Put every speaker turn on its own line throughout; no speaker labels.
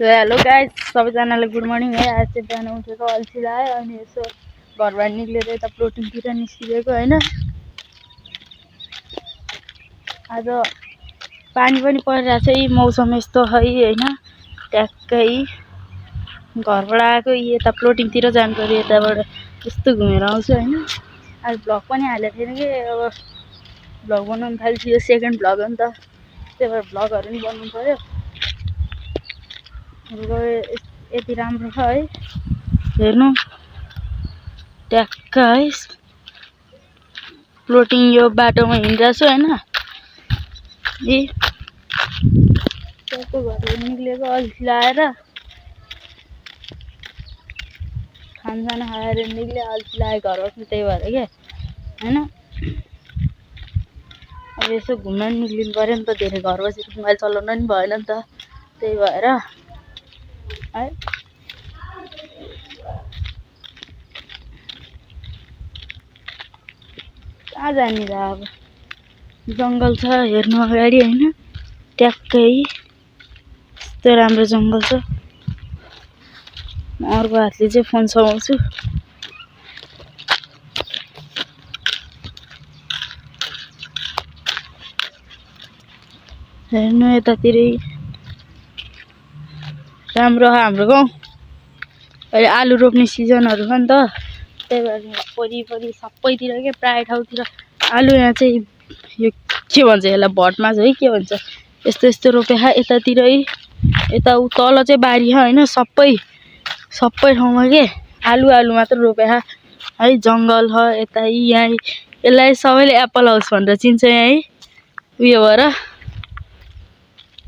So hello guys, सबैजनालाई good morning है। आज चाहिँ बिहान उठेको अल्छी लाग्यो अनि यसो घरबाट निक्लेर यता प्लोटिङतिर निस्किएको होइन। आज पानी पनि परिरहेको छ, मौसम यस्तो है होइन। ट्याक्कै घरबाट आएको यता प्लोटिङतिर जानु पर्यो, यताबाट यस्तो घुमेर आउँछु होइन। आज भ्लग पनि हालेको थिएन कि, अब भ्लग बनाउनु थाल्छु, यो सेकेन्ड भ्लग हो नि त, त्यही भएर भ्लगहरू पनि बनाउनु पर्यो। यति राम्रो छ है, हेर्नु ट्याक्क है। प्लोटिङ यो बाटोमा हिँडिरहेको छु होइन। ट्याक्क घरबाट निक्लेको अल्छी लाएर खानसाना खाएर निक्ले, अल्छी लाग्यो घर बस्नु, त्यही भएर क्या होइन। अब यसो घुम्न पनि निक्लिनु पऱ्यो नि त, धेरै घर बसेर मोबाइल चलाउन पनि भएन नि त, त्यही भएर है। कहाँ जाने र, अब जङ्गल छ हेर्नु अगाडि होइन। ट्याक्कै यस्तो राम्रो जङ्गल छ। म अर्को हातले चाहिँ फोन समाउँछु। हेर्नु यतातिरै राम्रो हाम्रो गाउँ। अहिले आलु रोप्ने सिजनहरू हो नि त, त्यही भएर वरिपरि सबैतिर के प्रायः ठाउँतिर आलु। यहाँ चाहिँ यो के भन्छ यसलाई, भटमास है के भन्छ, यस्तो यस्तो रोपेको यतातिरै। यता तल चाहिँ बारी छ होइन, सबै ठाउँमा के आलु मात्र रोपेको है। जङ्गल छ यता, यहाँ यसलाई सबैले एप्पल हाउस भनेर चिन्छ यहाँ है। उयो भएर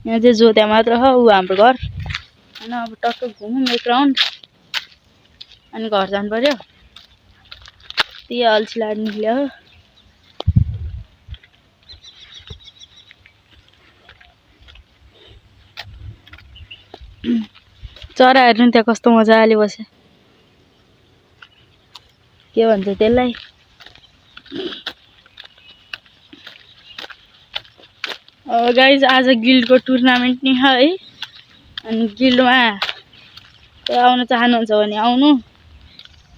यहाँ चाहिँ जोत्या मात्र छ ऊ हाम्रो घर होइन। अब टक्क घुमौँ एक राउन्ड अनि घर जानु पर्यो। त्यही अल्छी लागेर निक्ल्यो हो। चरा हेर्नु त्यहाँ कस्तो मजाले बस्यो, के भन्छ त्यसलाई, गाइज आज गिल्डको टुर्नामेन्ट नि छ है। अनि गिल्डमा आउन चाहनुहुन्छ भने आउनु।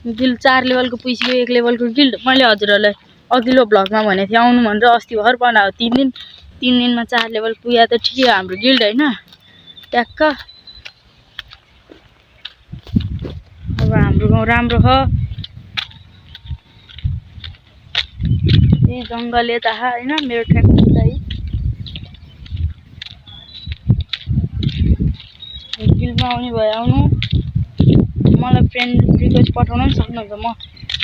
गिल्ड 4 लेभलको पुगिसक्यो, 1 लेभलको गिल्ड। मैले हजुरहरूलाई अघिल्लो भ्लगमा भनेको थिएँ आउनु भनेर, अस्ति भर्खर बनायो 3 दिनमा 4 लेभल पुग्यो त ठिकै हो हाम्रो गिल्ड होइन। ट्याक्क अब हाम्रो गाउँ राम्रो छ, यही जङ्गल यता होइन। मेरो ट्र्याक्टर है गिल्डमा आउने भयो आउनु। मलाई फ्रेन्ड रिक्वेस्ट पठाउन पनि सक्नुहुन्छ, म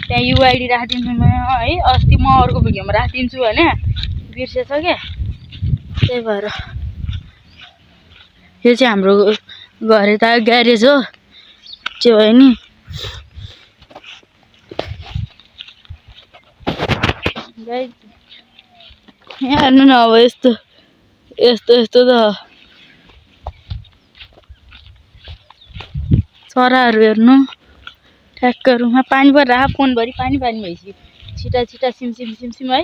त्यहाँ युआइडी राखिदिन्छु म है। अस्ति म अर्को भिडियोमा राखिदिन्छु भने बिर्सेछ क्या, त्यही भएर। यो चाहिँ हाम्रो घर यता ग्यारेज हो, त्यो भयो नि। गाइस यहाँ हेर्नु न, अब यस्तो त चराहरू हेर्नु। ट्याक्क रुममा पानी परिरहेको, फोनभरि पानी भइसक्यो, छिटा सिमसिम है।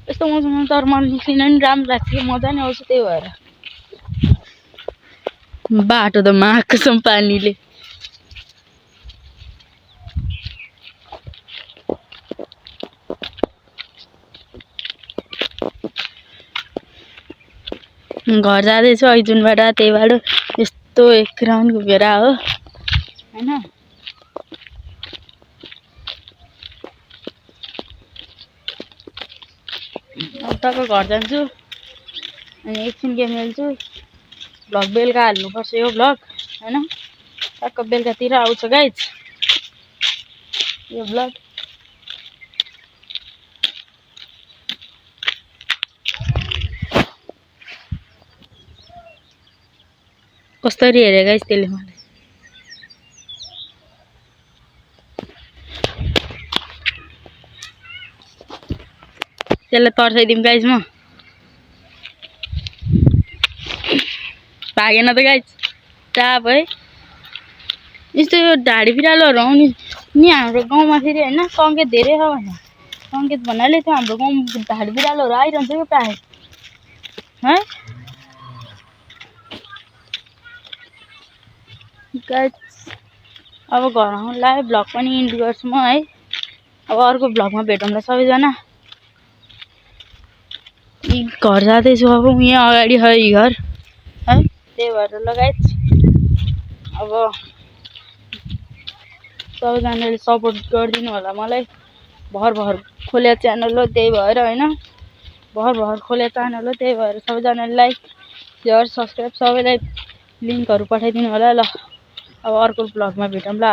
यस्तो मौसममा तर मलाई निस्किन पनि राम्रो लाग्छ, मजा नै आउँछ, त्यही भएर। बाटो त माएको छ पानीले। घर जाँदैछु ऐजुनबाट, त्यही भएर यस्तो एक राउन्ड घुमेर हो होइन। अब टक्क घर जान्छु अनि एकछिन गेम खेल्छु। भ्लग बेलुका हाल्नुपर्छ यो भ्लग होइन। टक्क बेलुकातिर आउँछ गाइज यो भ्लग। कसरी हेरे गाइज त्यसले मलाई। त्यसलाई तर्साइदिउँ गाइज, म भागेन त गाइज, टाप है। यस्तो यो ढाडी बिरालोहरू आउने नि हाम्रो गाउँमा फेरि होइन। सङ्केत धेरै छ भने, सङ्केत भन्नाले त्यो हाम्रो गाउँ ढाडी बिरालोहरू आइरहन्छ क्या प्रायः है। गाइस अब घर आउनुलाई भ्लग पनि इन्ड गर्छु म है। अब अर्को भ्लगमा भेटौँला सबैजना। यी घर जाँदैछु अब यहाँ अगाडि है यी घर है, त्यही भएर ल गाइस अब सबैजनाले सपोर्ट गरिदिनु होला मलाई। भर खोले च्यानल हो त्यही भएर हैन, भर खोले च्यानल हो त्यही भएर सबैजनाले लाइक शेयर सब्सक्राइब सबैलाई लिङ्कहरू पठाइदिनु होला ल। अब अर्को भ्लगमा भेटौँला।